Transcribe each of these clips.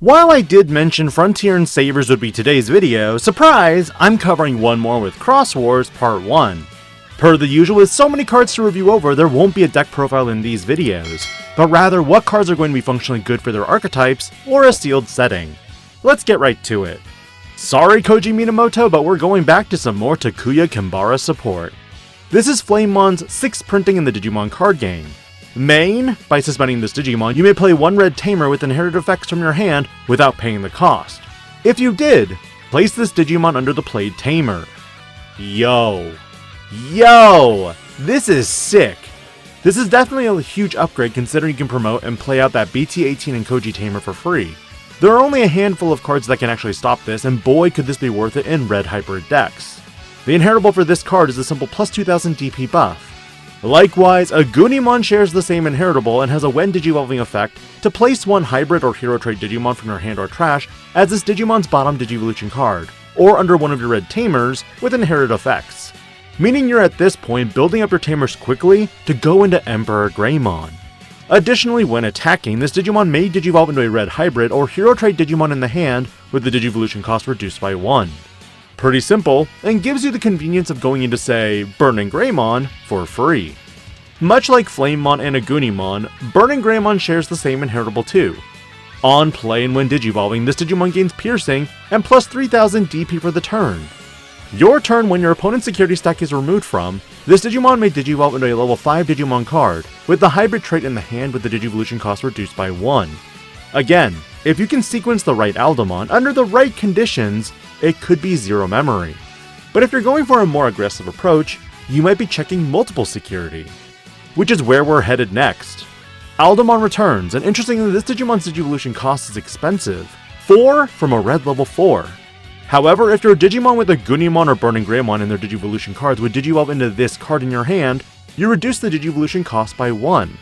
While I did mention Frontier and Sabers would be today's video, surprise, I'm covering one more with Xros Wars Part 1. Per the usual, with so many cards to review over, there won't be a deck profile in these videos, but rather what cards are going to be functionally good for their archetypes or a sealed setting. Let's get right to it. Sorry Koji Minamoto, but we're going back to some more Takuya Kimbara support. This is Flamemon's 6th printing in the Digimon card game. Main, by suspending this Digimon, you may play one red tamer with inherited effects from your hand without paying the cost. If you did, place this Digimon under the played tamer. Yo, this is sick. This is definitely a huge upgrade considering you can promote and play out that BT21 and Koji tamer for free. There are only a handful of cards that can actually stop this, and boy could this be worth it in red hybrid decks. The inheritable for this card is a simple plus 2000 DP buff. Likewise, agunimon shares the same inheritable and has a when digivolving effect to place one hybrid or hero trait Digimon from your hand or trash as this Digimon's bottom Digivolution card, or under one of your red tamers with inherited effects. Meaning you're at this point building up your tamers quickly to go into burninggreymon. Additionally, when attacking, this Digimon may digivolve into a red hybrid or hero trait Digimon in the hand with the Digivolution cost reduced by 1. Pretty simple, and gives you the convenience of going into, say, burninggreymon for free. Much like flamemon and agunimon, burninggreymon shares the same inheritable too. On play and when digivolving, this Digimon gains piercing and plus 3000 DP for the turn. Your turn when your opponent's security stack is removed from, this Digimon may digivolve into a level 5 Digimon card, with the hybrid trait in the hand with the Digivolution cost reduced by 1. Again, if you can sequence the right aldamon under the right conditions, it could be zero memory. But if you're going for a more aggressive approach, you might be checking multiple security. Which is where we're headed next. Aldamon returns, and interestingly this Digimon's Digivolution cost is expensive, 4 from a red level 4. However, if you're a Digimon with agunimon or burninggreymon in their Digivolution cards would digivolve into this card in your hand, you reduce the Digivolution cost by 1.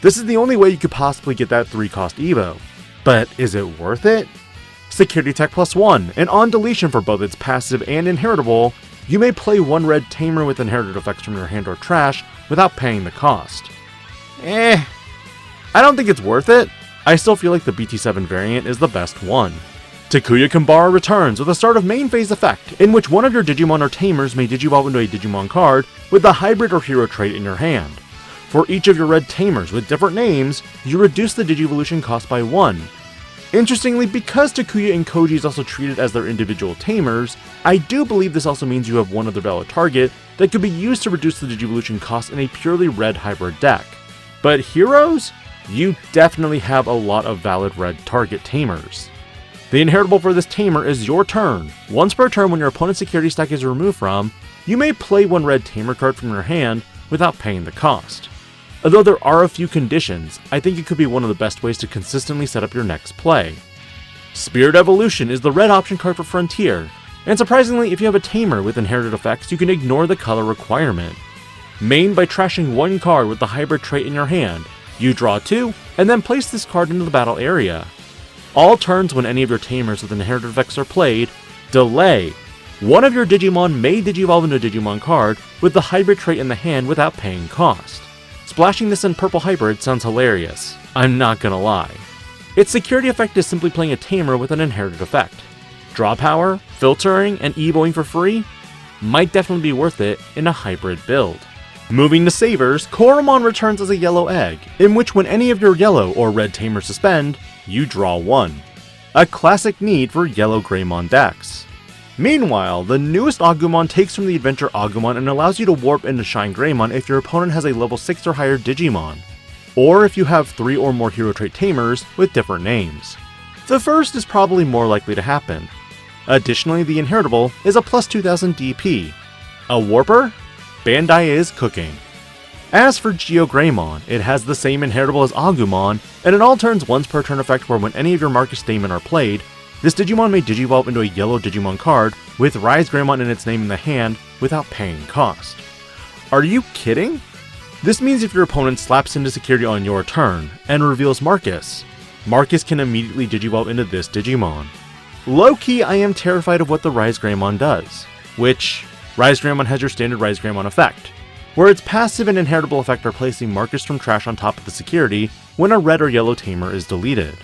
This is the only way you could possibly get that 3 cost Evo. But is it worth it? Security Tech plus 1, and on deletion for both its passive and inheritable, you may play one red tamer with inherited effects from your hand or trash without paying the cost. I don't think it's worth it. I still feel like the BT7 variant is the best one. Takuya Kimbara returns with a start of main phase effect, in which one of your Digimon or tamers may digivolve into a Digimon card with the hybrid or hero trait in your hand. For each of your red tamers with different names, you reduce the Digivolution cost by 1. Interestingly, because Takuya and Koji is also treated as their individual tamers, I do believe this also means you have one other valid target that could be used to reduce the Digivolution cost in a purely red hybrid deck. But heroes? You definitely have a lot of valid red target tamers. The inheritable for this tamer is your turn. Once per turn when your opponent's security stack is removed from, you may play one red tamer card from your hand without paying the cost. Although there are a few conditions, I think it could be one of the best ways to consistently set up your next play. Spirit Evolution is the red option card for Frontier, and surprisingly if you have a tamer with inherited effects you can ignore the color requirement. Main by trashing one card with the hybrid trait in your hand, you draw 2, and then place this card into the battle area. All turns when any of your tamers with inherited effects are played, delay. One of your Digimon may digivolve into a Digimon card with the hybrid trait in the hand without paying cost. Splashing this in purple hybrid sounds hilarious, I'm not gonna lie. Its security effect is simply playing a tamer with an inherited effect. Draw power, filtering, and evoing for free might definitely be worth it in a hybrid build. Moving to Sabers, Koromon returns as a yellow egg, in which when any of your yellow or red tamers suspend, you draw 1. A classic need for yellow Greymon decks. Meanwhile, the newest Agumon takes from the adventure Agumon and allows you to warp into shinegreymon if your opponent has a level 6 or higher Digimon, or if you have 3 or more hero trait tamers with different names. The first is probably more likely to happen. Additionally, the inheritable is a plus 2000 DP. A warper? Bandai is cooking. As for geogreymon, it has the same inheritable as Agumon, and it all turns once per turn effect where when any of your Marcus Daemon are played, this Digimon may digivolve into a yellow Digimon card with rizegreymon in its name in the hand without paying cost. Are you kidding? This means if your opponent slaps into security on your turn and reveals Marcus, Marcus can immediately digivolve into this Digimon. Low-key, I am terrified of what the rizegreymon does, which rizegreymon has your standard rizegreymon effect, where its passive and inheritable effect are placing Marcus from trash on top of the security when a red or yellow tamer is deleted.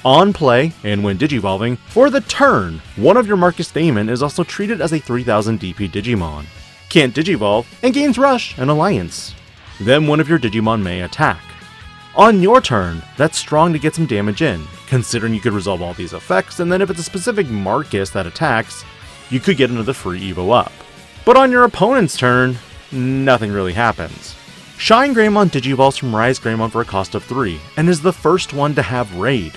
On play, and when digivolving, for the turn, one of your Marcus Daemon is also treated as a 3000 DP Digimon. Can't digivolve, and gains Rush and Alliance. Then one of your Digimon may attack. On your turn, that's strong to get some damage in, considering you could resolve all these effects, and then if it's a specific Marcus that attacks, you could get another free Evo up. But on your opponent's turn, nothing really happens. Shinegreymon digivolves from rizegreymon for a cost of 3, and is the first one to have Raid.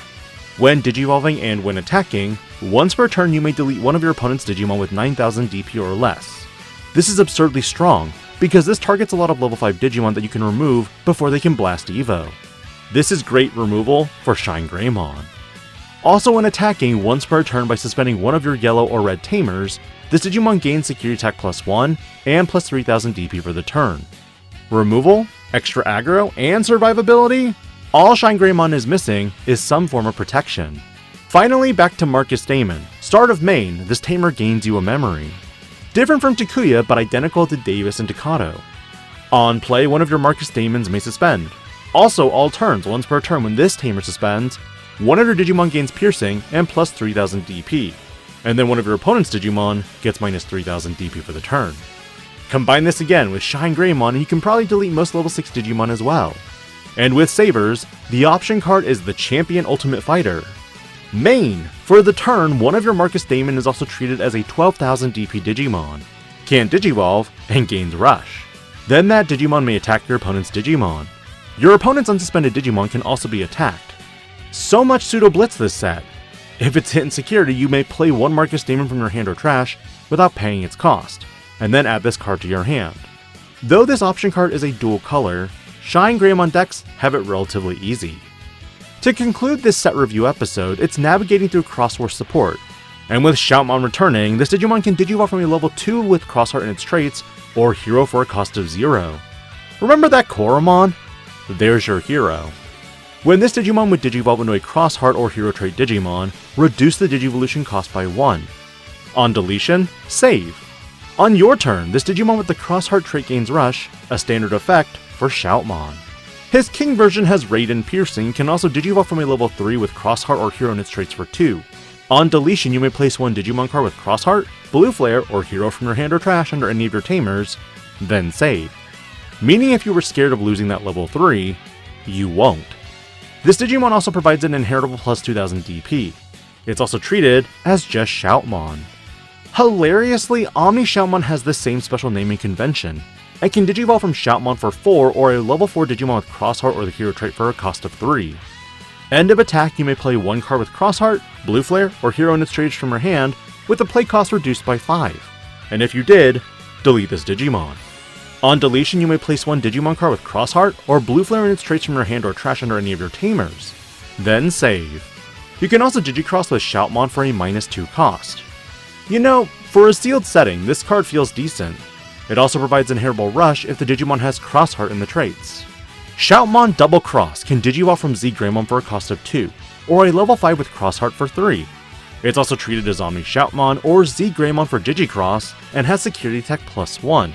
When digivolving and when attacking, once per turn you may delete one of your opponent's Digimon with 9000 DP or less. This is absurdly strong, because this targets a lot of level 5 Digimon that you can remove before they can blast Evo. This is great removal for Shinegreymon. Also when attacking once per turn by suspending one of your yellow or red tamers, this Digimon gains security attack +1 and plus 3000 DP for the turn. Removal, extra aggro, and survivability? All Shinegreymon is missing is some form of protection. Finally, back to Marcus Daemon. Start of main, this tamer gains you a memory. Different from Takuya, but identical to Davis and Takato. On play, one of your Marcus Daemons may suspend. Also, all turns, once per turn when this tamer suspends, one of your Digimon gains piercing and plus 3000 DP, and then one of your opponent's Digimon gets minus 3000 DP for the turn. Combine this again with Shinegreymon and you can probably delete most level 6 Digimon as well. And with Sabers, the option card is the Champion Ultimate Fighter. Main, for the turn, one of your Marcus Daemon is also treated as a 12,000 DP Digimon. Can't digivolve, and gains Rush. Then that Digimon may attack your opponent's Digimon. Your opponent's unsuspended Digimon can also be attacked. So much pseudo blitz this set. If it's hit in security, you may play one Marcus Daemon from your hand or trash without paying its cost, and then add this card to your hand. Though this option card is a dual color, Shinegreymon decks have it relatively easy. To conclude this set review episode, it's navigating through Xros Wars support, and with Shoutmon returning, this Digimon can digivolve from a level 2 with Crossheart in its traits, or Hero for a cost of 0. Remember that Koromon? There's your hero. When this Digimon would digivolve into a Crossheart or Hero trait Digimon, reduce the Digivolution cost by 1. On deletion, save. On your turn, this Digimon with the Crossheart trait gains Rush, a standard effect for Shoutmon. His King version has Raid and Piercing, can also digivolve from a level 3 with Crossheart or Hero in its traits for 2. On deletion, you may place one Digimon card with Crossheart, Blue Flare, or Hero from your hand or trash under any of your tamers, then save. Meaning if you were scared of losing that level 3, you won't. This Digimon also provides an inheritable plus 2000 DP. It's also treated as just Shoutmon. Hilariously, Omni Shoutmon has the same special naming convention, and can digivolve from Shoutmon for 4 or a level 4 Digimon with Crossheart or the Hero trait for a cost of 3. End of attack, you may play one card with Crossheart, Blue Flare, or Hero in its traits from your hand, with the play cost reduced by 5. And if you did, delete this Digimon. On deletion, you may place one Digimon card with Crossheart, or Blue Flare in its traits from your hand or trash under any of your tamers. Then save. You can also Digicross with Shoutmon for a -2 cost. You know, for a sealed setting, this card feels decent. It also provides inheritable Rush if the Digimon has Crossheart in the traits. Shoutmon Double Cross can digivolve from rizegreymon for a cost of 2, or a level 5 with Crossheart for 3. It's also treated as Omni Shoutmon or rizegreymon for Digicross, and has security attack +1.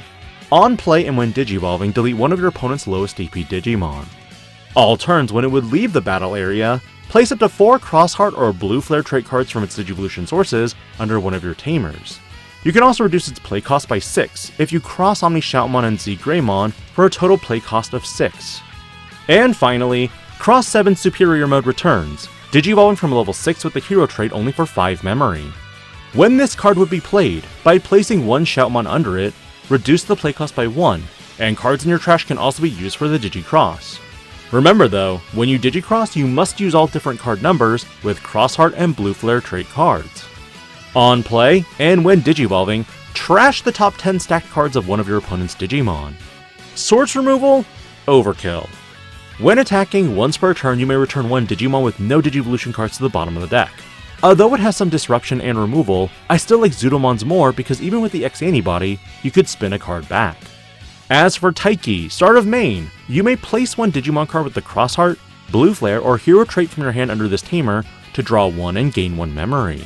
On play and when digivolving, delete one of your opponent's lowest DP Digimon. All turns, when it would leave the battle area, place up to 4 Crossheart or Blue Flare trait cards from its Digivolution sources under one of your tamers. You can also reduce its play cost by 6 if you cross Omni Shoutmon and rizegreymon for a total play cost of 6. And finally, Cross 7 Superior Mode returns, digivolving from level 6 with the Hero trait only for 5 memory. When this card would be played, by placing one Shoutmon under it, reduce the play cost by 1, and cards in your trash can also be used for the Digicross. Remember though, when you Digicross, you must use all different card numbers with Crossheart and Blue Flare trait cards. On play, and when digivolving, trash the top 10 stacked cards of one of your opponent's Digimon. Source removal? Overkill. When attacking, once per turn you may return one Digimon with no Digivolution cards to the bottom of the deck. Although it has some disruption and removal, I still like Zudomons more because even with the X antibody, you could spin a card back. As for Taiki, start of main, you may place one Digimon card with the Crossheart, Blue Flare, or Hero trait from your hand under this tamer to draw 1 and gain 1 memory.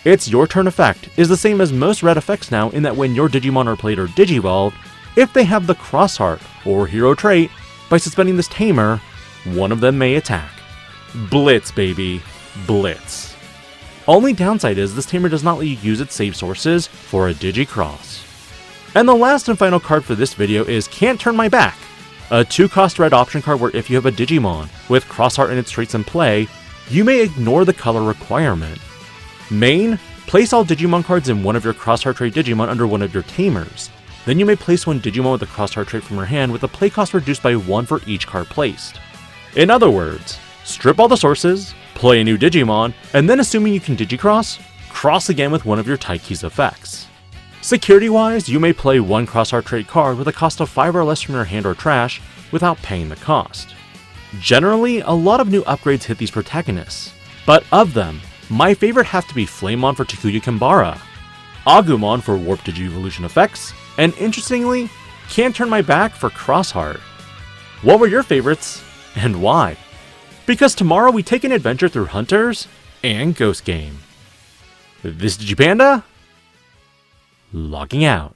Its Your Turn effect is the same as most red effects now in that when your Digimon are played or digivolved, if they have the Crossheart or Hero trait, by suspending this tamer, one of them may attack. Blitz, baby! Blitz. Only downside is this tamer does not let you use its save sources for a Digicross. And the last and final card for this video is Can't Turn My Back, a 2-cost red option card where if you have a Digimon with Crossheart in its traits in play, you may ignore the color requirement. Main, place all Digimon cards in one of your Crossheart trait Digimon under one of your tamers. Then you may place one Digimon with a Crossheart trait from your hand with a play cost reduced by 1 for each card placed. In other words, strip all the sources, play a new Digimon, and then assuming you can Digicross, cross again with one of your Taiki's effects. Security-wise, you may play one Crossheart trait card with a cost of 5 or less from your hand or trash without paying the cost. Generally, a lot of new upgrades hit these protagonists, but of them, my favorite have to be Flamemon for Takuya Kimbara, Agumon for Warp Digi-Evolution effects, and interestingly, Can't Turn My Back for Crossheart. What were your favorites, and why? Because tomorrow we take an adventure through Hunters and Ghost Game. This is DIGI-PANDA, logging out.